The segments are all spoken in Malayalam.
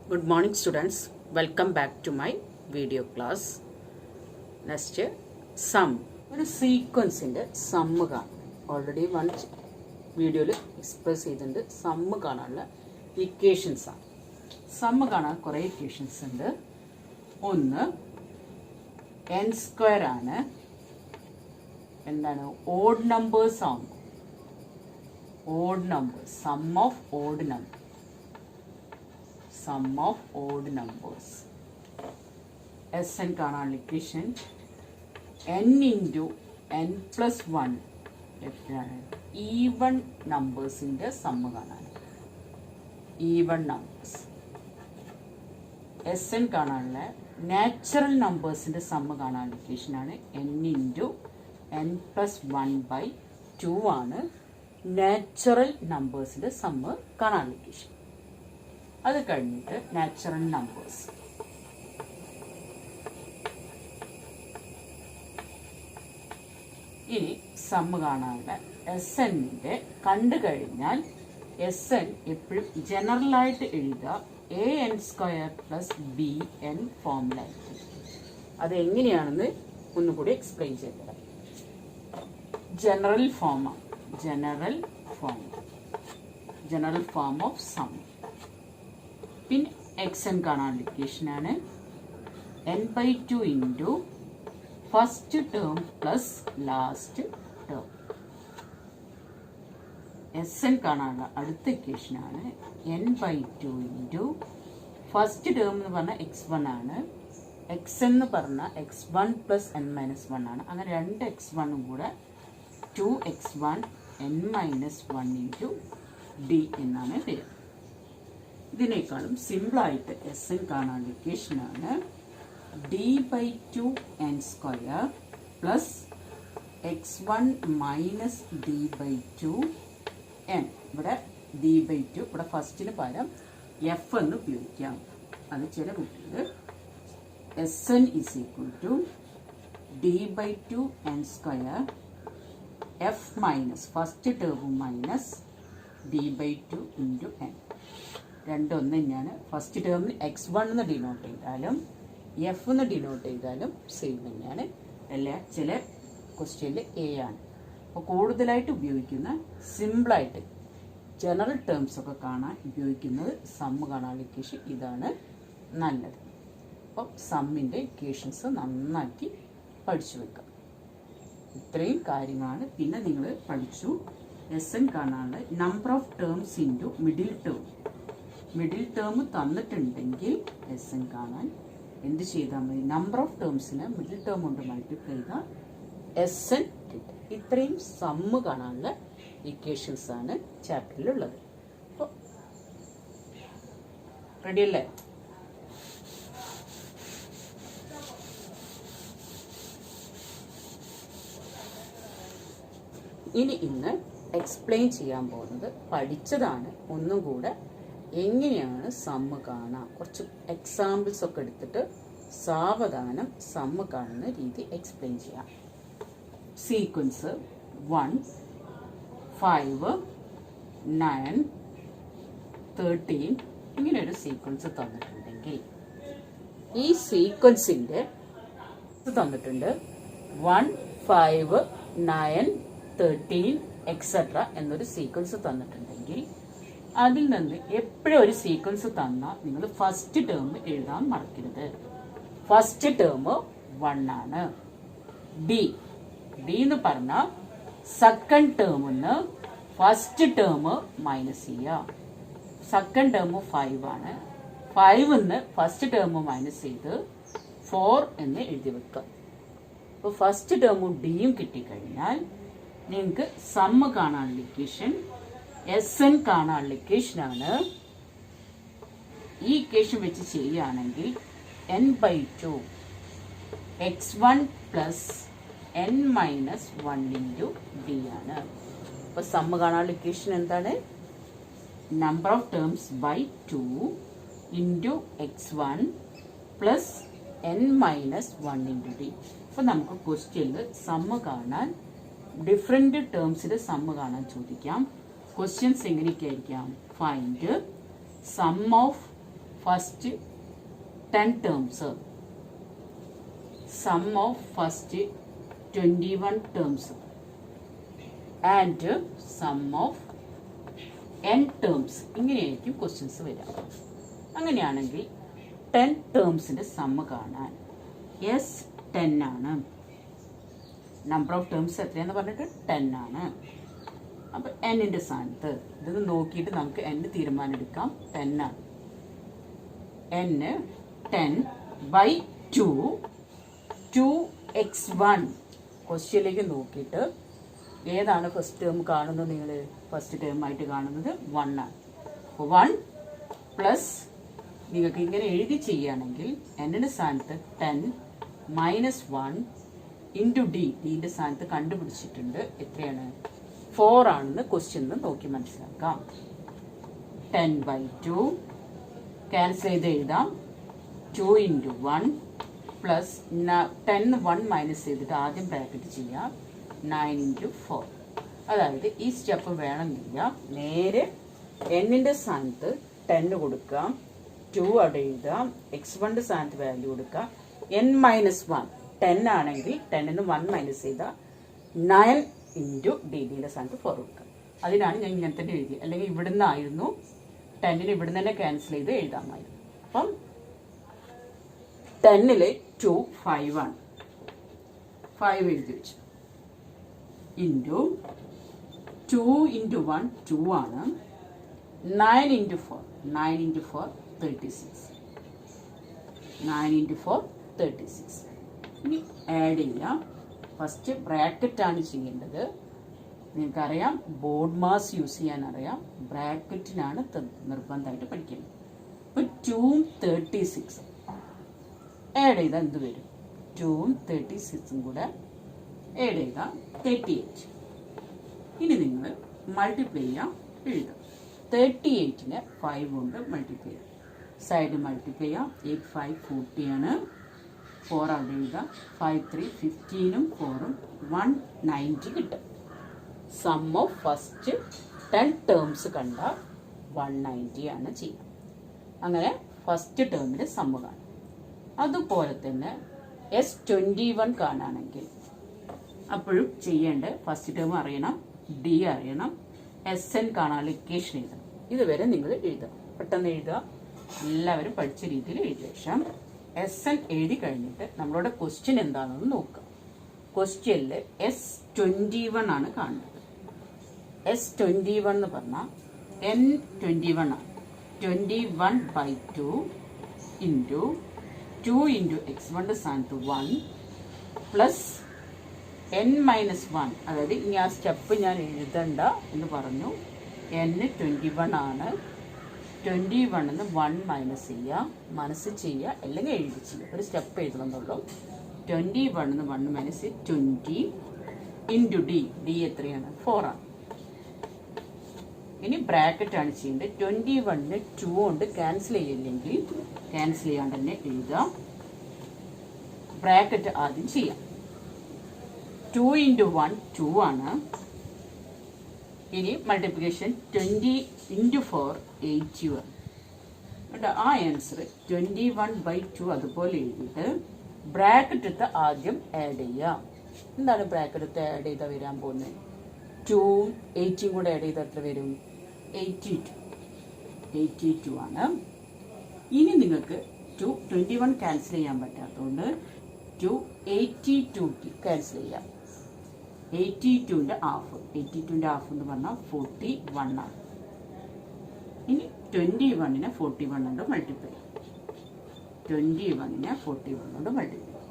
Good morning students, welcome back to my video class. Next, sum. ഒരു സീക്വൻസിൻ്റെ സമ്മ് കാണാം. ഓൾറെഡി വൺ വീഡിയോയിൽ എക്സ്പ്രസ് ചെയ്തിട്ടുണ്ട്. സമ്മ് കാണാനുള്ള ഇക്വേഷൻസാണ്. സമ്മ് കാണാൻ കുറേ ഇക്വേഷൻസ് ഉണ്ട്. ഒന്ന് n സ്ക്വയർ ആണ്. എന്താണ് ഓഡ് നമ്പേഴ്സ് ആകുമ്പോൾ odd numbers some of odd number sum of odd numbers. Sn കാണാനുള്ള equation n into n plus 1 എത്രയാണ്? ഈവൺ നമ്പേഴ്സിൻ്റെ സമ്മ് കാണാൻ. Even numbers. Sn കാണാനുള്ള നാച്ചുറൽ നമ്പേഴ്സിൻ്റെ സമ്മ് കാണാനുള്ള ഇക്വേഷനാണ് n into n plus 1/2 ആണ് നാച്ചുറൽ നമ്പേഴ്സിൻ്റെ സമ്മ് കാണാനുള്ള ഇക്വേഷൻ. അത് കഴിഞ്ഞിട്ട് നാച്ചുറൽ നമ്പേഴ്സ്. ഇനി സമ്മ് കാണാനുള്ള Snന്റെ കണ്ടു കഴിഞ്ഞാൽ Sn എപ്പോഴും ജനറലായിട്ട് എഴുതുക an സ്ക്വയർ പ്ലസ് bn ഫോമിലായിരിക്കും. അത് എങ്ങനെയാണെന്ന് ഒന്നുകൂടി എക്സ്പ്ലെയിൻ ചെയ്തത്. ജനറൽ ഫോമാണ്. General form of sum. പിന്നെ xn കാണാനുള്ള ഇക്വേഷനാണ് n/2 into first term plus last term. Sn കാണാനുള്ള അടുത്ത ഇക്വേഷനാണ് n/2 ഇൻറ്റു ഫസ്റ്റ് ടേം എന്ന് പറഞ്ഞാൽ x1 ആണ്. xn എന്ന് പറഞ്ഞാൽ x1 പ്ലസ് n-1 ആണ്. അങ്ങനെ രണ്ട് x1ഉം കൂടെ 2x1 n-1 ഇൻറ്റു d എന്നാണ് വരിക. ഇതിനേക്കാളും സിമ്പിളായിട്ട് Sn കാണാനുള്ള ഇക്വേഷനാണ് d/2n square plus x1 minus d/2n. ഇവിടെ d/2 ഇവിടെ ഫസ്റ്റിന് പകരം f എന്ന് ഉപയോഗിക്കാം. അത് ചില കുട്ടികൾ Sn is equal to d/2n square f minus first term minus d/2 into n. രണ്ടൊന്ന് തന്നെയാണ്. ഫസ്റ്റ് ടേമിന് x1 എന്ന് ഡിനോട്ട് ചെയ്താലും എഫ് എന്ന് ഡിനോട്ട് ചെയ്താലും സെയിം തന്നെയാണ്. ചില ക്വസ്റ്റ്യനിൽ എ ആണ്. അപ്പോൾ കൂടുതലായിട്ട് ഉപയോഗിക്കുന്ന സിമ്പിളായിട്ട് ജനറൽ ടേംസ് ഒക്കെ കാണാൻ ഉപയോഗിക്കുന്നത് സമ്മ് കാണാനുള്ള ഇക്വേഷൻ ഇതാണ് നല്ലത്. അപ്പോൾ സമ്മിൻ്റെ ഇക്വേഷൻസ് നന്നാക്കി പഠിച്ചു വെക്കാം. ഇത്രയും കാര്യങ്ങളാണ്. പിന്നെ നിങ്ങൾ പഠിച്ചു Sn കാണാനുള്ള number of terms into middle term. Middle term തന്നിട്ടുണ്ടെങ്കിൽ Sn കാണാൻ എന്ത് ചെയ്താൽ മതി? നമ്പർ ഓഫ് ടേംസിന് മിഡിൽ ടേം കൊണ്ട് മൾട്ടിപ്ലൈ ചെയ്താൽ Sn കിട്ടും. ഇത്രയും സമ്മ് കാണാനുള്ള ഇക്വേഷൻസ് ആണ് ചാപ്റ്ററിലുള്ളത്. അപ്പോൾ റെഡിയല്ലേ? ഇന്ന് എക്സ്പ്ലെയിൻ ചെയ്യാൻ പോകുന്നത് പഠിച്ചതാണ്. ഒന്നും കൂടെ എങ്ങനെയാണ് സമ്മ് കാണാം, കുറച്ച് എക്സാമ്പിൾസ് ഒക്കെ എടുത്തിട്ട് സാവധാനം സമ്മ് കാണുന്ന രീതി എക്സ്പ്ലെയിൻ ചെയ്യാം. സീക്വൻസ് 1, 5, 9, 13 ഇങ്ങനെയൊരു സീക്വൻസ് തന്നിട്ടുണ്ടെങ്കിൽ ഈ സീക്വൻസിൻ്റെ തന്നിട്ടുണ്ട് 1, 5, 9, 13 എക്സെട്ര എന്നൊരു സീക്വൻസ് തന്നിട്ടുണ്ടെങ്കിൽ അതിൽ നിന്ന് എപ്പോഴും ഒരു സീക്വൻസ് തന്നാൽ നിങ്ങൾ ഫസ്റ്റ് ടേം എഴുതാൻ മറക്കരുത്. ഫസ്റ്റ് ടേം 1 ആണ്. ഡി എന്ന് പറഞ്ഞാൽ സെക്കൻഡ് ടേമിന്ന് ഫസ്റ്റ് ടേം മൈനസ് ചെയ്യുക. സെക്കൻഡ് ടേം 5 ആണ്. 5 ഫസ്റ്റ് ടേം മൈനസ് ചെയ്ത് 4 എന്ന് എഴുതി വെക്കുക. അപ്പോൾ ഫസ്റ്റ് ടേമും ഡിയും കിട്ടിക്കഴിഞ്ഞാൽ നിങ്ങൾക്ക് സമ്മ് കാണാനുള്ള ഇക്വേഷൻ Sn കാണാനുള്ള ഇക്വേഷനാണ്. ഈ ഇക്വേഷൻ വെച്ച് ചെയ്യുകയാണെങ്കിൽ n/2 x1 plus n-1 into d ആണ്. അപ്പോൾ സമ്മ് കാണാനുള്ള ഇക്വേഷൻ എന്താണ്? Number of terms by 2 into x1 plus n-1 into d. അപ്പോൾ നമുക്ക് ക്വസ്റ്റ്യനിൽ സമ്മ് കാണാൻ ഡിഫറെൻറ്റ് ടേംസിൻ്റെ സമ്മ് കാണാൻ ചോദിക്കാം. ക്വസ്റ്റ്യൻസ് എങ്ങനെയൊക്കെ ആയിരിക്കാം? Find sum of first 10 terms, sum of first 21 terms and sum of n terms. ഇങ്ങനെയായിരിക്കും ക്വസ്റ്റ്യൻസ് വരിക. അങ്ങനെയാണെങ്കിൽ 10 ടേംസിന്റെ സമ്മ് കാണാൻ എസ് 10 ആണ്. നമ്പർ ഓഫ് ടേംസ് എത്രയാന്ന് പറഞ്ഞിട്ട് 10 ആണ്. അപ്പം എന്നിൻ്റെ സ്ഥാനത്ത് ഇത് നോക്കിയിട്ട് നമുക്ക് n തീരുമാനം എടുക്കാം. 10 ആണ്. n 10/2 2x1. ക്വസ്റ്റ്യനിലേക്ക് നോക്കിയിട്ട് ഏതാണ് ഫസ്റ്റ് ടേം കാണുന്നത്? നിങ്ങൾ ഫസ്റ്റ് ടേം ആയിട്ട് കാണുന്നത് 1 ആണ്. 1 പ്ലസ് നിങ്ങൾക്ക് ഇങ്ങനെ എഴുതി ചെയ്യുകയാണെങ്കിൽ എന്നിൻ്റെ സ്ഥാനത്ത് 10 - 1 ഇൻറ്റു ഡിൻ്റെ സ്ഥാനത്ത് കണ്ടുപിടിച്ചിട്ടുണ്ട്. എത്രയാണ്? 4 ആണെന്ന് ക്വസ്റ്റ്യൻ നോക്കി മനസ്സിലാക്കാം. 10/2 ക്യാൻസൽ ചെയ്ത് എഴുതാം. 2 × 1 പ്ലസ് 10 1 മൈനസ് ചെയ്തിട്ട് ആദ്യം ബ്രാക്കറ്റ് ചെയ്യാം. 9 × 4. അതായത് ഈ സ്റ്റെപ്പ് വേണമെന്നില്ല. നേരെ എന്നിൻ്റെ സ്ഥാനത്ത് 10 കൊടുക്കാം. 2 അവിടെ എഴുതാം. x1 സ്ഥാനത്ത് വാല്യൂ കൊടുക്കാം. n - 1 10 ആണെങ്കിൽ 10 1 മൈനസ് ചെയ്താൽ 9 ഇൻറ്റു ഡിയുടെ സ്ഥാനത്ത് 4 കൊടുക്കാം. അതിനാണ് ഞാൻ ഇങ്ങനെ തന്നെ എഴുതിയത്. അല്ലെങ്കിൽ ഇവിടുന്ന് ആയിരുന്നു 10 ഇവിടുന്ന് തന്നെ ക്യാൻസൽ ചെയ്ത് എഴുതാമായിരുന്നു. അപ്പം 10 2 5 ആണ്. 5 എഴുതി വെച്ചു. ഇൻറ്റു 2 × 1 2 ആണ്. 9 × 4 9 × 4 36. 9 × 4 36. ഇനി ആഡ് ചെയ്യാം. ഫസ്റ്റ് ബ്രാക്കറ്റാണ് ചെയ്യേണ്ടത്. നിങ്ങൾക്കറിയാം ബോർഡ് മാസ് യൂസ് ചെയ്യാൻ അറിയാം. ബ്രാക്കറ്റിനാണ് നിർബന്ധമായിട്ട് പഠിക്കേണ്ടത്. ഇപ്പോൾ 2 36 ആഡ് ചെയ്താൽ എന്ത് വരും? 2 36 കൂടെ ആഡ് ചെയ്താൽ 38. ഇനി നിങ്ങൾ മൾട്ടിപ്ലൈ ചെയ്യാം. എഴുതാം. 38നെ 5 കൊണ്ട് മൾട്ടിപ്ലൈ ചെയ്യാം. സൈഡ് മൾട്ടിപ്ലൈ ചെയ്യാം. 8 5 40 ആണ്. 4 അവിടെ എഴുതാം. 5 3 15ഉം 4ഉം 190 കിട്ടും. സം ഓഫ് ഫസ്റ്റ് 10 ടേംസ് കണ്ടാൽ 190 ആണ് ചെയ്യുക. അങ്ങനെ ഫസ്റ്റ് ടേമിൻ്റെ സമ്മ് കാണും. അതുപോലെ തന്നെ S21 കാണുകയാണെങ്കിൽ അപ്പോഴും ചെയ്യേണ്ട ഫസ്റ്റ് ടേം അറിയണം, ഡി അറിയണം, SN കാണാനുള്ള ഇക്വേഷൻ എഴുതണം. ഇതുവരെ നിങ്ങൾ എഴുതുക. പെട്ടെന്ന് എഴുതുക. എല്ലാവരും പഠിച്ച രീതിയിൽ എഴുതിയ ശേഷം SN എഴുതി കഴിഞ്ഞിട്ട് നമ്മളോട് ക്വസ്റ്റ്യൻ എന്താണെന്ന് നോക്കുക. ക്വസ്റ്റ്യനിൽ S21 ആണ് കാണുന്നത്. S21 എന്ന് പറഞ്ഞാൽ N21 ആണ്. 21/2 ഇൻറ്റു 2 × x1 സ്ഥാനത്ത് 1 പ്ലസ് n - 1. അതായത് ഇനി ആ സ്റ്റെപ്പ് ഞാൻ എഴുതണ്ട എന്ന് പറഞ്ഞു. n 21 ആണ്. 21 1 മൈനസ് ചെയ്യുക. മനസ്സ് ചെയ്യുക അല്ലെങ്കിൽ എഴുതി ചെയ്യുക. ഒരു സ്റ്റെപ്പ് എഴുതണമെന്നുള്ളൂ. 21 1 മൈനസ് 20 ഇൻറ്റു ഡി എത്രയാണ്? 4 ആണ്. ഇനി ബ്രാക്കറ്റ് ആണ് ചെയ്യേണ്ടത്. 21നെ 2 കൊണ്ട് ക്യാൻസൽ ചെയ്യില്ലെങ്കിൽ ക്യാൻസൽ ചെയ്യാണ്ട് തന്നെ എഴുതാം. ബ്രാക്കറ്റ് ആദ്യം ചെയ്യാം. 2 × 1 2 ആണ്. ഇനി മൾട്ടിപ്ലിക്കേഷൻ 20 × 4 81. ആ ആൻസർ 21/2 അതുപോലെ എഴുതിയിട്ട് ബ്രാക്കറ്റ് ആദ്യം ആഡ് ചെയ്യാം. എന്താണ് ബ്രാക്കറ്റ് ആഡ് ചെയ്താൽ വരാൻ പോകുന്നത്? 2 18 കൂടെ ആഡ് ചെയ്താൽ എത്ര വരും? 82 ആണ്. ഇനി നിങ്ങൾക്ക് 21 ക്യാൻസൽ ചെയ്യാൻ പറ്റാത്തതുകൊണ്ട് 82 ക്യാൻസൽ ചെയ്യാം. 82ൻ്റെ ഹാഫ്. 82ൻ്റെ ഹാഫ് എന്ന് പറഞ്ഞാൽ 41 ആണ്. ഇനി 21നെ 41 കൊണ്ട് മൾട്ടിപ്ലൈ ചെയ്യാം. 21നെ 41 കൊണ്ട് മൾട്ടിപ്ലൈ ചെയ്യാം.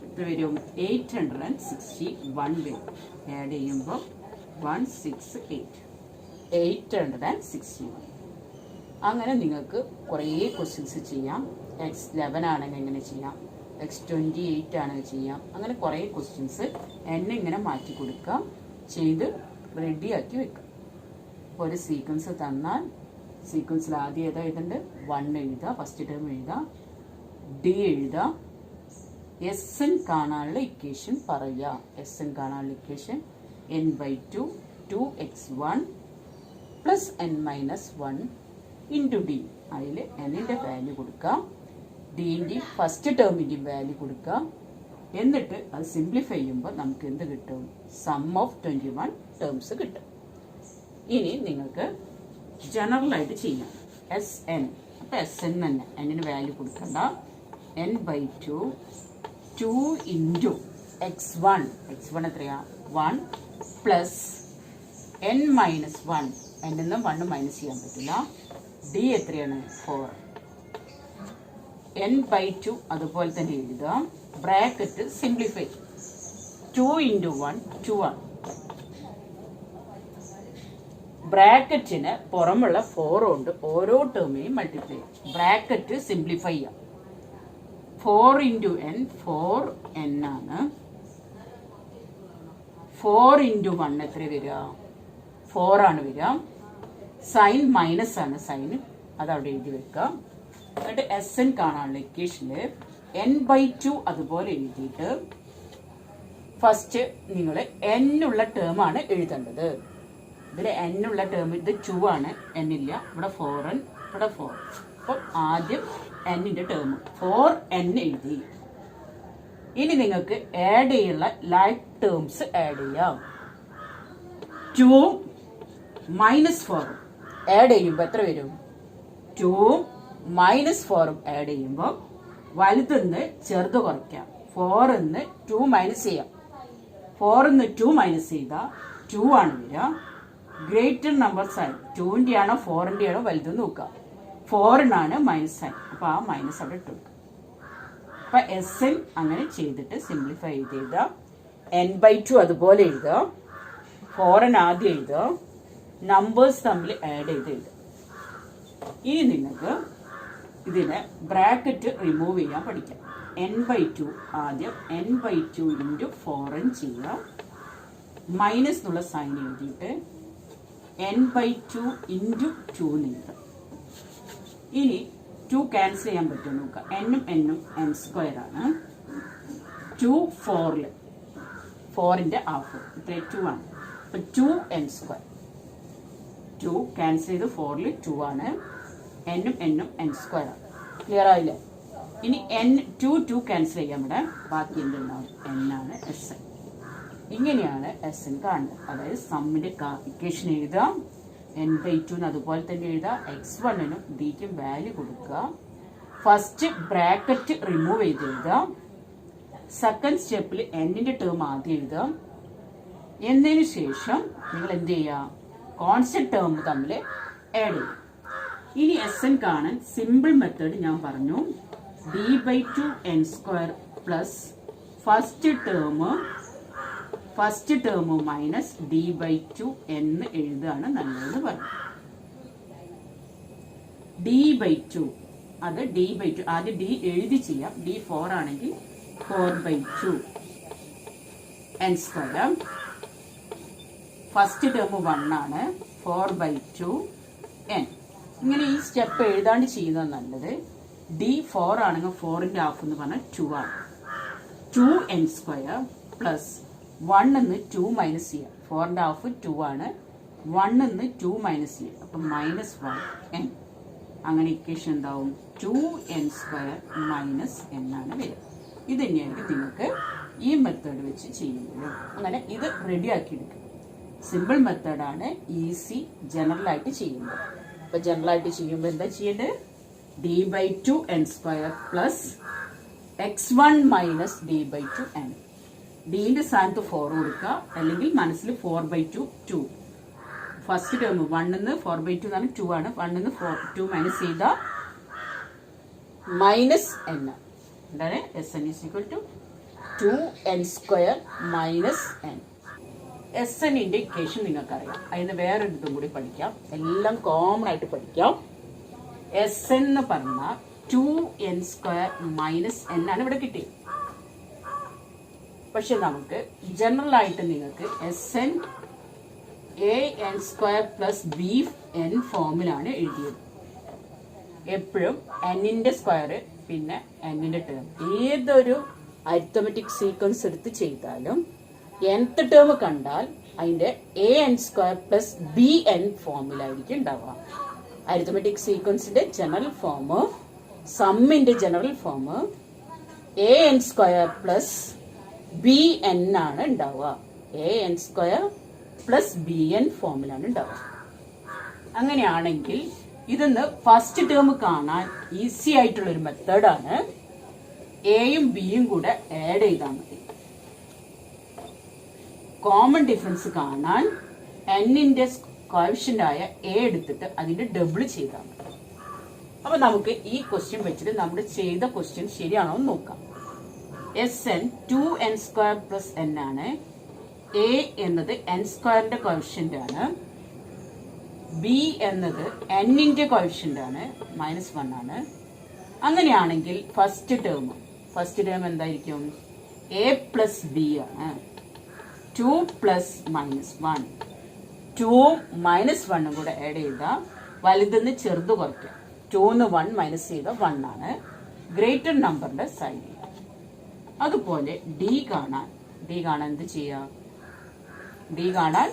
എത്ര വരും? 861 വരും. ആഡ് ചെയ്യുമ്പോൾ 168. 861. അങ്ങനെ നിങ്ങൾക്ക് കുറേ ക്വസ്റ്റ്യൻസ് ചെയ്യാം. X11 ആണെങ്കിൽ എങ്ങനെ ചെയ്യാം, X28 ആണെങ്കിൽ ചെയ്യാം. അങ്ങനെ കുറേ ക്വസ്റ്റ്യൻസ് എന്നെ ഇങ്ങനെ മാറ്റി കൊടുക്കാം, ചെയ്ത് റെഡിയാക്കി വെക്കാം. ഇപ്പോൾ ഒരു സീക്വൻസ് തന്നാൽ സീക്വൻസിൽ ആദ്യം ഏതാ എഴുതേണ്ടത്? 1 എഴുതുക, ഫസ്റ്റ് ടേം എഴുതുക, ഡി എഴുതുക, SN കാണാനുള്ള ഇക്വേഷൻ പറയുക. SN കാണാനുള്ള equation n/2 2x1 plus n - 1 into D. അതിൽ എന്നിൻ്റെ വാല്യൂ കൊടുക്കാം, ഡിൻ്റെയും ഫസ്റ്റ് ടേമിൻ്റെയും വാല്യൂ കൊടുക്കാം. എന്നിട്ട് അത് സിംപ്ലിഫൈ ചെയ്യുമ്പോൾ നമുക്ക് എന്ത് കിട്ടും? സം ഓഫ് 21 ടേംസ് കിട്ടും. ഇനി നിങ്ങൾക്ക് ജനറലായിട്ട് ചെയ്യാം. S N. അപ്പോൾ എസ് എൻ തന്നെ, എന്നിന് വാല്യൂ കൊടുക്കണ്ട. n/2 2 into x1. x1 എത്രയാ? 1 പ്ലസ് n-1. എന്നിൽ നിന്ന് 1 മൈനസ് ചെയ്യാൻ പറ്റില്ല. ഡി എത്രയാണ്? 4. n/2 അതുപോലെ തന്നെ എഴുതുക. Bracket simplify. 2 ഇൻറ്റു 1 2 ആണ്. ബ്രാക്കറ്റിന് പുറമുള്ള 4 കൊണ്ട് ഓരോ ടേമിനെയും മൾട്ടിപ്ലൈ ചെയ്യാം. ബ്രാക്കറ്റ് സിംപ്ലിഫൈ ചെയ്യാം. 4 ഇൻറ്റു n 4n ആണ്. 4 ഇൻറ്റു 1 എത്ര വരിക? 4 ആണ് വരിക. സൈൻ മൈനസ് ആണ് സൈൻ, അതവിടെ എഴുതി വെക്കുക. എന്നിട്ട് എസ് എൻ കാണാനുള്ള ഇക്വേഷനിൽ n/2 അതുപോലെ എഴുതിയിട്ട് ഫസ്റ്റ് നിങ്ങൾ n ഉള്ള ടേം ആണ് എഴുതേണ്ടത്. ഇതിൽ n ഉള്ള ടേം ഇത് 2 ആണ്, n ഇല്ല. ഇവിടെ 4n, ഇവിടെ 4. അപ്പം ആദ്യം n-ന്റെ ടേം 4n എഴുതി. ഇനി നിങ്ങൾക്ക് ആഡ് ചെയ്യാനുള്ള ലൈക്ക് ടേംസ് ആഡ് ചെയ്യാം. 2 മൈനസ് 4 ആഡ് ചെയ്യുമ്പോൾ എത്ര വരും? 2 മൈനസ് 4 ആഡ് ചെയ്യുമ്പോൾ വലുതെന്ന് ചെറുത് കുറയ്ക്കാം. 4-ന്ന് 2 മൈനസ് ചെയ്യാം. 4-ന്ന് 2 മൈനസ് ചെയ്താൽ 2 ആണ് വരിക. ഗ്രേറ്റർ നമ്പർ സൈൻ 2-ന്റെ ആണോ 4-ന്റെ ആണോ വലുതെന്ന് നോക്കുക. 4-നാണ് മൈനസ് സൈൻ, അപ്പോൾ ആ മൈനസ് അവിടെ ഇട്ടു. അപ്പം എസ് എൻ അങ്ങനെ ചെയ്തിട്ട് സിംപ്ലിഫൈ ചെയ്ത് എഴുതുക. n/2 അതുപോലെ എഴുതുക. 4n ആദ്യം എഴുതുക. നമ്പേഴ്സ് തമ്മിൽ ആഡ് ചെയ്ത് എഴുതുക. ഇനി നിങ്ങൾക്ക് ഇതിനെ ബ്രാക്കറ്റ് റിമൂവ് ചെയ്യാൻ പഠിക്കാം. n/2 ആദ്യം n/2 ഇൻറ്റു 4n ചെയ്യുക. മൈനസ് എന്നുള്ള സൈൻ എഴുതിയിട്ട് n/2 ഇൻറ്റു 2 എഴുതുക. ഇനി 2 ക്യാൻസൽ ചെയ്യാൻ പറ്റും നോക്കുക. n-ഉം n-ഉം n² ആണ്. 2 4-ൽ 4-ന്റെ ഹാഫ് ഇത്ര 2 ആണ്. അപ്പം 2n². 2 ക്യാൻസൽ ചെയ്ത് 4-ൽ 2 ആണ്. n-ഉം n-ഉം n² ആണ്. ക്ലിയർ ആയില്ലേ? ഇനി n2 ക്യാൻസൽ ചെയ്യാൻ ഇവിടെ ബാക്കി എന്തുണ്ടാവും? n ആണ് എസ് എൻ. ഇങ്ങനെയാണ് എസ് എൻ കാണുന്നത്. അതായത് സമ്മിന്റെ ഇക്വേഷൻ എഴുതുക. n/2 അതുപോലെ തന്നെ എഴുതുക. x1-നും ഡിക്കും വാല്യൂ കൊടുക്കുക. ഫസ്റ്റ് ബ്രാക്കറ്റ് റിമൂവ് ചെയ്ത് എഴുതുക. സെക്കൻഡ് സ്റ്റെപ്പിൽ n-ന്റെ ടേം ആദ്യം എഴുതുക. എന്നതിന് ശേഷം നിങ്ങൾ എന്ത് ചെയ്യുക? കോൺസ്റ്റന്റ് ടേം തമ്മിൽ ആഡ് ചെയ്യുക. ഇനി എസ് എൻ കാണാൻ സിമ്പിൾ മെത്തേഡ് ഞാൻ പറഞ്ഞു. d/2 n² plus first term minus d/2 എന്ന് എഴുതുകയാണ് നല്ലതെന്ന് പറഞ്ഞു. d/2 അത് d/2 ആദ്യം d എഴുതി ചെയ്യാം. d 4 ആണെങ്കിൽ 4/2 n². ഫസ്റ്റ് ടേം 1 ആണ്. 4/2 n. ഇങ്ങനെ ഈ സ്റ്റെപ്പ് എഴുതാണ്ട് ചെയ്യുന്നത് നല്ലത്. d 4 ആണെങ്കിൽ 4-ന്റെ ഹാഫ് എന്ന് പറഞ്ഞാൽ 2 ആണ്. 2n² പ്ലസ് 1-ന്ന് 2 മൈനസ് ചെയ്യാം. 4-ന്റെ ഹാഫ് 2 ആണ്. 1-ന്ന് 2 മൈനസ് ചെയ്യാം. അപ്പം -1n. അങ്ങനെ ഇക്വേഷൻ എന്താവും? 2n² മൈനസ് n ആണ് വരിക. ഇത് തന്നെയായിരിക്കും നിങ്ങൾക്ക് ഈ മെത്തേഡ് വെച്ച് ചെയ്യുന്നത്. അങ്ങനെ ഇത് റെഡിയാക്കി എടുക്കുക. സിമ്പിൾ മെത്തേഡാണ്, ഈസി ജനറലായിട്ട് ചെയ്യുന്നത്. അപ്പോൾ ജനറലായിട്ട് ചെയ്യുമ്പോൾ എന്താ ചെയ്യേണ്ടത്? d/2 n² plus x1 minus d/2 n. ഡിന്റെ സ്ഥാനത്ത് 4 കൊടുക്കുക, അല്ലെങ്കിൽ മനസ്സിൽ 4/2 2. ഫസ്റ്റ് ടേം 1-ന്ന് 4/2 എന്നാണ് 2 ആണ്. 1-ന്ന് 2 മൈനസ് ചെയ്ത മൈനസ് n. എന്താണ്? S N is equal to 2n² minus n. S എന്നിന്റെ ഇക്വേഷൻ നിങ്ങൾക്കറിയാം. അതിന് വേറൊരു ഇതും കൂടി പഠിക്കാം. എല്ലാം കോമൺ ആയിട്ട് പഠിക്കാം. എസ് എൻ എന്ന് പറഞ്ഞാൽ 2n² മൈനസ് n ആണ് ഇവിടെ കിട്ടിയത്. പക്ഷെ നമുക്ക് ജനറൽ ആയിട്ട് നിങ്ങൾക്ക് S N an² plus bn ഫോമിലാണ് എഴുതിയത്. എപ്പോഴും n-ന്റെ സ്ക്വയർ പിന്നെ n-ന്റെ ടേം ഏതൊരു അരിത്തമെറ്റിക് സീക്വൻസ് എടുത്ത് ചെയ്താലും nth ടേം കണ്ടാൽ അതിന്റെ an² പ്ലസ് bn ഫോമിലായിരിക്കും ഉണ്ടാവുക. അരിത്തമെറ്റിക് സീക്വൻസിന്റെ ജനറൽ ഫോം, സമ്മിന്റെ general form an² plus bn ആണ് ഉണ്ടാവുക. an² പ്ലസ് bn ഫോമിലാണ് ഉണ്ടാവുക. അങ്ങനെയാണെങ്കിൽ ഇതൊന്ന് ഫസ്റ്റ് ടേം കാണാൻ ഈസി ആയിട്ടുള്ള ഒരു മെത്തേഡാണ്. എയും ബിയും കൂടെ ആഡ് ചെയ്താൽ മതി. കോമൺ ഡിഫറൻസ് കാണാൻ എന്നിന്റെ കോഎഫിഷ്യന്റ് ആയ എ എടുത്തിട്ട് അതിന്റെ ഡബിൾ ചെയ്താൽ മതി. അപ്പൊ നമുക്ക് ഈ ക്വസ്റ്റ്യൻ വെച്ചിട്ട് നമ്മൾ ചെയ്ത ക്വസ്റ്റ്യൻ ശരിയാണോ എന്ന് നോക്കാം. Sn 2n² പ്ലസ് n ആണ്. എ എന്നത് n² കോഎഫിഷ്യന്റ് ആണ്. ബി എന്നത് എന്നിന്റെ കോഎഫിഷ്യന്റ് ആണ്, -1 ആണ്. അങ്ങനെയാണെങ്കിൽ ഫസ്റ്റ് ടേം എന്തായിരിക്കും? എ പ്ലസ് ബി ആണ്. 2 പ്ലസ് -1, 2 -1 കൂടെ ആഡ് ചെയ്താൽ വലുതെന്ന് ചെറുത് കുറയ്ക്കാം. 2 1 മൈനസ് ചെയ്ത 1 ആണ്. ഗ്രേറ്റർ നമ്പറിന്റെ സൈൻ. അതുപോലെ ഡി കാണാൻ എന്ത് ചെയ്യാം? ഡി കാണാൻ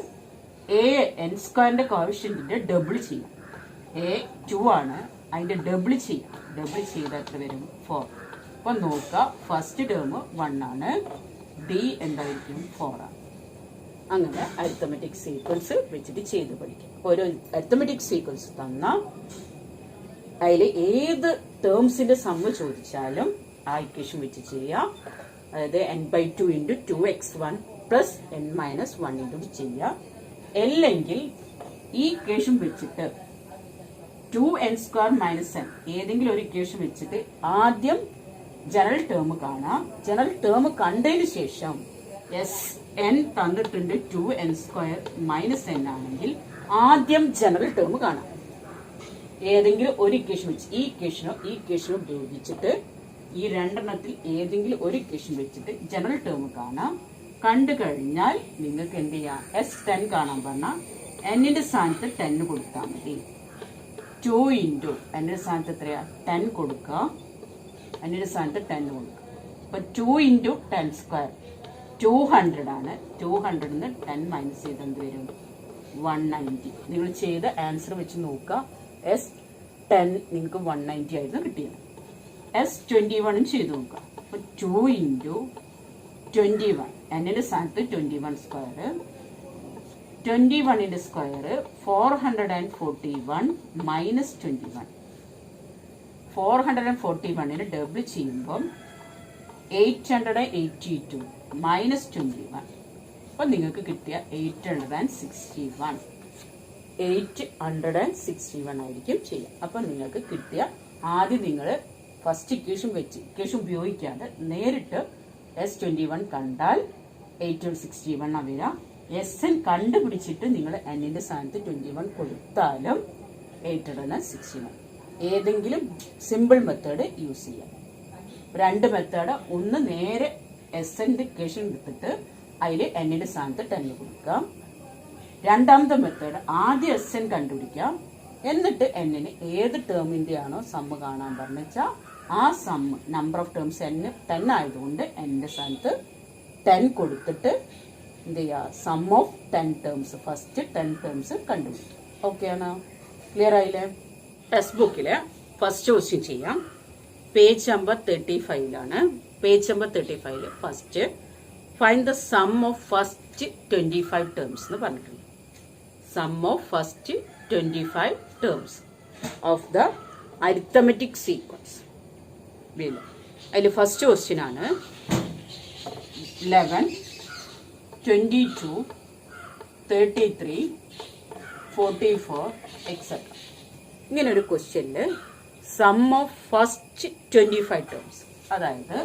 n² കോഎഫിഷ്യന്റിന്റെ ഡബിൾ ചെയ്യാം. എ 2 ആണ്, അതിന്റെ ഡബിൾ ചെയ്യാം. ഡബിൾ ചെയ്താൽ എത്ര വരും? 4. അപ്പൊ നോക്കുക, ഫസ്റ്റ് ടേം 1 ആണ്, ഡി എന്തായിരിക്കും? 4 ആണ്. അങ്ങനെ അരിത്തമെറ്റിക് സീക്വൻസ് വെച്ചിട്ട് ചെയ്ത് പഠിക്കാം. ഓരോ അരിത്തമെറ്റിക് സീക്വൻസ് തന്നാൽ അതിൽ ഏത് ടേംസിന്റെ സമ്മ് ചോദിച്ചാലും ആ ഇക്വേഷൻ വെച്ച് ചെയ്യാം. അതായത് n/2 × 2x1 plus n-1 into ചെയ്യാം. അല്ലെങ്കിൽ ഈ ഇക്വേഷൻ വെച്ചിട്ട് 2n² - n ഏതെങ്കിലും ഒരു ഇക്വേഷൻ വെച്ചിട്ട് ആദ്യം ജനറൽ ടേം കാണാം. ജനറൽ ടേം കണ്ടതിന് ശേഷം n തന്നിട്ടുണ്ട് 2n² - n ആണെങ്കിൽ ആദ്യം ജനറൽ ടേം കാണാം. ഏതെങ്കിലും ഒരു ഇക്വേഷൻ വെച്ച് ഈ ഇക്വേഷനോ ഉപയോഗിച്ചിട്ട് ഈ രണ്ടെണ്ണത്തിൽ ഏതെങ്കിലും ഒരു ഇക്വേഷൻ വെച്ചിട്ട് ജനറൽ ടേം കാണാം. കണ്ടു കഴിഞ്ഞാൽ നിങ്ങൾക്ക് എന്ത് ചെയ്യാം? S10 കാണാൻ പറഞ്ഞാൽ എന്നിന്റെ സ്ഥാനത്ത് 10 കൊടുത്താൽ മതി. 2 × എന്നിന്റെ സ്ഥാനത്ത് എത്രയാ? 10 കൊടുക്കുക. എന്നിന്റെ സ്ഥാനത്ത് 10 കൊടുക്കുക. അപ്പൊ 2 × 10² 200 ആണ്. 200 10 മൈനസ് ചെയ്ത് എന്ത് വരും? 190. നിങ്ങൾ ചെയ്ത ആൻസർ വെച്ച് നോക്കുക. S10 നിങ്ങൾക്ക് 190 ആയിരുന്നു കിട്ടിയത്. S21 ചെയ്ത് നോക്കുക. അപ്പൊ 2 × 21 എന്നിന്റെ സ്ഥാനത്ത് 21². 21ന്റെ സ്ക്വയർ 441 മൈനസ് 21. 441ന് ഡബിൾ ചെയ്യുമ്പോൾ 882 മൈനസ് 21. അപ്പൊ നിങ്ങൾക്ക് കിട്ടിയ 861 ആയിരിക്കും ചെയ്യാം. അപ്പൊ നിങ്ങൾക്ക് കിട്ടിയ ആദ്യം നിങ്ങൾ ഫസ്റ്റ് ഇക്വേഷൻ ഉപയോഗിക്കാതെ നേരിട്ട് S21 കണ്ടാൽ 861 വരിക. Sn കണ്ടുപിടിച്ചിട്ട് നിങ്ങൾ എന്നിന്റെ സ്ഥാനത്ത് 21 കൊടുത്താലും 861. ഏതെങ്കിലും സിമ്പിൾ മെത്തേഡ് യൂസ് ചെയ്യാം. രണ്ട് മെത്തേഡ്, ഒന്ന് നേരെ Sന്റെ ഇക്വേഷൻ എടുത്തിട്ട് അതിൽ എന്നിന്റെ സ്ഥാനത്ത് 10 കൊടുക്കാം. രണ്ടാമത്തെ മെത്തേഡ് ആദ്യം Sn കണ്ടുപിടിക്കാം, എന്നിട്ട് എന്നിന് ഏത് ടേമിന്റെ ആണോ സമ്മ് കാണാൻ പറഞ്ഞാൽ ആ സമ്മ് നമ്പർ ഓഫ് ടേംസ് 10 ആയതുകൊണ്ട് എന്നിന്റെ സ്ഥാനത്ത് 10 കൊടുത്തിട്ട് എന്ത് ചെയ്യുക? Sum of 10 terms, first 10 terms കണ്ടുപിടിക്കും. ഓക്കെ ആണോ? ക്ലിയർ ആയില്ലേ? ടെക്സ്റ്റ് ബുക്കിലെ ഫസ്റ്റ് ക്വസ്റ്റ്യൻ ചെയ്യാം. Page number 35 page number 35 first find the sum of first 25 terms എന്ന് പറഞ്ഞിട്ടുണ്ട്. Sum of first 25 terms of the arithmetic sequence. അതിൽ ഫസ്റ്റ് ക്വസ്റ്റ്യൻ ആണ് 11, 22, 33, 44 എക്സെട്ര. ഇങ്ങനെ ഒരു ക്വസ്റ്റ്യനിൽ സം ഓഫ് ഫസ്റ്റ് 25 ടേംസ്, അതായത്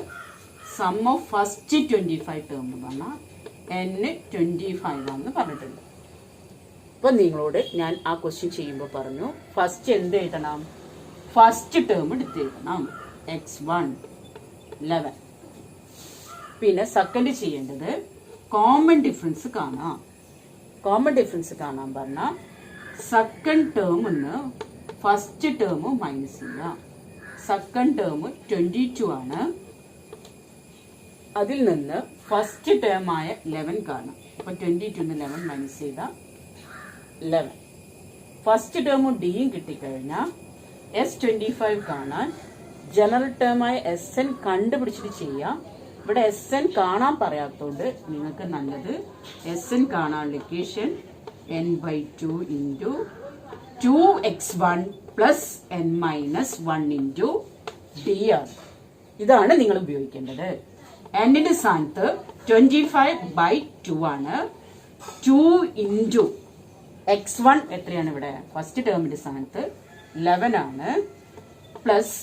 സം ഓഫ് ഫസ്റ്റ് 25 ടേം എന്ന് പറഞ്ഞാൽ n25 ആണെന്ന് പറഞ്ഞിട്ടുണ്ട്. അപ്പോൾ നിങ്ങളോട് ഞാൻ ആ ക്വസ്റ്റ്യൻ ചെയ്യുമ്പോൾ പറഞ്ഞു ഫസ്റ്റ് എന്ത് എഴുതണം? ഫസ്റ്റ് ടേം എടുത്ത് എഴുതണം. x1 11. പിന്നെ സെക്കൻഡ് ചെയ്യേണ്ടത് കോമൺ ഡിഫറൻസ് കാണാം. കോമൺ ഡിഫറൻസ് കാണാൻ പറഞ്ഞാൽ സെക്കൻഡ് ടേമിന്ന് ഫസ്റ്റ് ടേം മൈനസ് ചെയ്യാം. സെക്കൻഡ് ടേം 22 ആണ്. അതിൽ നിന്ന് ഫസ്റ്റ് ടേം ആയ 11 കാണാം. അപ്പൊ 22 11 മൈനസ് ചെയ്താൽ 11. ഫസ്റ്റ് ടേമും ഡിയും കിട്ടിക്കഴിഞ്ഞാൽ S25 കാണാൻ ജനറൽ ടേമായ SN കണ്ടുപിടിച്ചിട്ട് ചെയ്യാം. ഇവിടെ SN കാണാൻ പറയാത്തോണ്ട് നിങ്ങൾക്ക് നല്ലത് SN കാണാനുള്ള equation n/2 into 2x1 plus n-1 into D ആണ്. ഇതാണ് നിങ്ങൾ ഉപയോഗിക്കേണ്ടത്. എന്നിന്റെ സ്ഥാനത്ത് 25/2 ആണ്. 2 ഇൻറ്റു x1 എത്രയാണ് ഇവിടെ? ഫസ്റ്റ് ടേമിന്റെ സ്ഥാനത്ത് 11 ആണ്. പ്ലസ്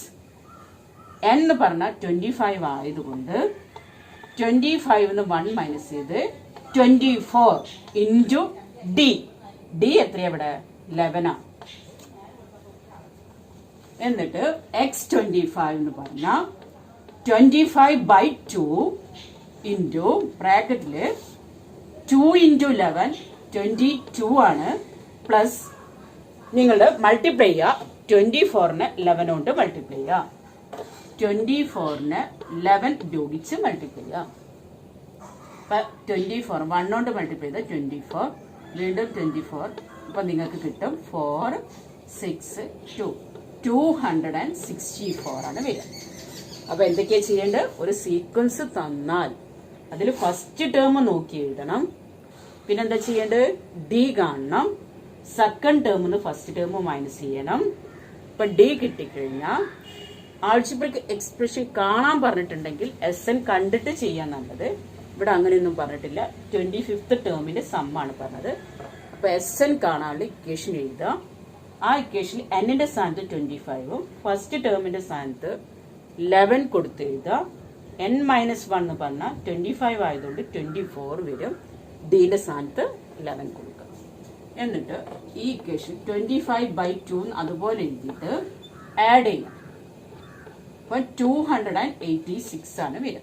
n എന്ന് പറഞ്ഞാൽ 25 ആയതുകൊണ്ട് 25 1 മൈനസ് ചെയ്ത് 24 ഇൻറ്റു ഡി. ഡി എത്രയാ ഇവിടെ? 11 ആണ്. എന്നിട്ട് x25 എന്ന് പറഞ്ഞാൽ 25/2 ഇൻറ്റു ബ്രാക്കറ്റില് 2 ഇൻറ്റു 11 22 ആണ്. പ്ലസ് നിങ്ങൾ മൾട്ടിപ്ലൈ ചെയ്യുക. 24നെ 11 കൊണ്ട് മൾട്ടിപ്ലൈ ചെയ്യുക. 24നെ 11 ഉപയോഗിച്ച് മൾട്ടിപ്ലൈ ചെയ്യുക. 24 1 കൊണ്ട് മൾട്ടിപ്ലൈ ചെയ്താൽ 24, വീണ്ടും 24. അപ്പം നിങ്ങൾക്ക് കിട്ടും 4 6 2 264 ആണ് വരിക. അപ്പൊ എന്തൊക്കെയാ ചെയ്യേണ്ടത്? ഒരു സീക്വൻസ് തന്നാൽ അതിൽ ഫസ്റ്റ് ടേം നോക്കി എഴുതണം. പിന്നെന്താ ചെയ്യേണ്ടത്? ഡി കാണണം. സെക്കൻഡ് ടേമിന് ഫസ്റ്റ് ടേം മൈനസ് ചെയ്യണം. ഇപ്പൊ ഡി കിട്ടിക്കഴിഞ്ഞാൽ ആൾജിബ്രിക് എക്സ്പ്രഷൻ കാണാൻ പറഞ്ഞിട്ടുണ്ടെങ്കിൽ SN കണ്ടിട്ട് ചെയ്യാൻ നല്ലത്. ഇവിടെ അങ്ങനെയൊന്നും പറഞ്ഞിട്ടില്ല. 25th ടേമിന്റെ സമ്മാണ് പറഞ്ഞത്. അപ്പൊ SN കാണാനുള്ള ഇക്വേഷൻ എഴുതുക. ആ ഇക്വേഷനിൽ എന്നിന്റെ സ്ഥാനത്ത് 25ഉം ഫസ്റ്റ് ടേമിന്റെ സ്ഥാനത്ത് 11 കൊടുത്ത് എഴുതുക. n-1 എന്ന് പറഞ്ഞാൽ 25 ആയതുകൊണ്ട് 24 വരും. ഡിന്റെ സ്ഥാനത്ത് 11 കൊടുക്കുക. എന്നിട്ട് ഈ ഇക്വേഷൻ 25/2 അതുപോലെ എഴുതിയിട്ട് ആഡ് ചെയ്യാം. അപ്പൊ 286 ആണ് വരിക.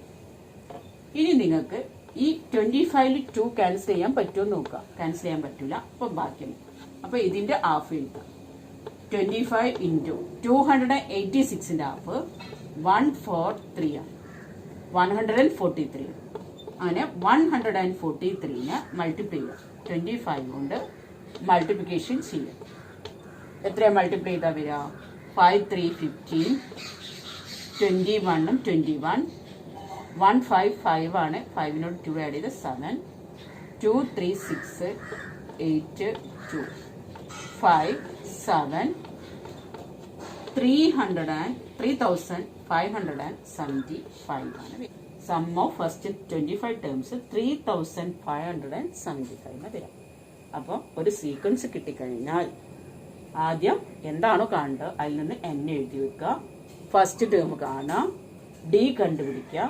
ഇനി നിങ്ങൾക്ക് ഈ 25ൽ 2 ക്യാൻസൽ ചെയ്യാൻ പറ്റുമോ നോക്കുക. ക്യാൻസൽ ചെയ്യാൻ പറ്റൂല. അപ്പൊ ബാക്കിയുണ്ട്. അപ്പൊ ഇതിന്റെ ഹാഫ് എഴുതാം. 25 ഇൻറ്റു 286ന്റെ ഹാഫ് 143 ആണ്. 143. അങ്ങനെ 143നെ മൾട്ടിപ്ലൈ ചെയ്യുക. 25 കൊണ്ട് മൾട്ടിപ്ലിക്കേഷൻ ചെയ്യുക. എത്രയാണ് മൾട്ടിപ്ലൈ ചെയ്താൽ വരിക? 5 3 15, 21 21, 155 ആണ്. 5നോട് 2 ആഡ് ചെയ്ത് 7, 2 3 6 8 2 5 7 3575 ആണ്. സം ഓഫ് ഫസ്റ്റ് 25 ടേംസ് 3575 വരാം. അപ്പോൾ ഒരു സീക്വൻസ് കിട്ടിക്കഴിഞ്ഞാൽ ആദ്യം എന്താണോ കാണേണ്ടത് അതിൽ നിന്ന് n എഴുതി വെക്കുക. ഫസ്റ്റ് ടേം കാണാം. ഡി കണ്ടുപിടിക്കുക.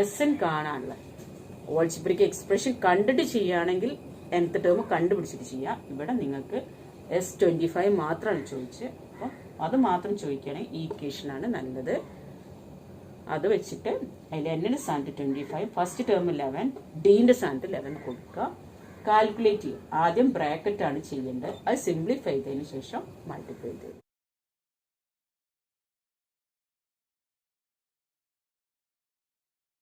SN കാണാനുള്ള ആൾജിബ്രിക് എക്സ്പ്രഷൻ കണ്ടിട്ട് ചെയ്യുകയാണെങ്കിൽ nth ടേം കണ്ടുപിടിച്ചിട്ട് ചെയ്യാം. ഇവിടെ നിങ്ങൾക്ക് S25 മാത്രമാണ് ചോദിച്ചത്. അപ്പം അത് മാത്രം ചോദിക്കുകയാണെങ്കിൽ ഈ ഇക്വേഷനാണ് നല്ലത്. അത് വെച്ചിട്ട് അതിൽ എന്നിന്റെ സ്ഥാനത്ത് 25, ഫസ്റ്റ് ടേം 11, ഡീന്റെ സ്ഥാനത്ത് 11 കൊടുക്കുക. കാൽക്കുലേറ്റ് ചെയ്യുക. ആദ്യം ബ്രാക്കറ്റ് ആണ് ചെയ്യേണ്ടത്. അത് സിംപ്ലിഫൈ ചെയ്തതിന് ശേഷം മൾട്ടിപ്ലൈ ചെയ്ത്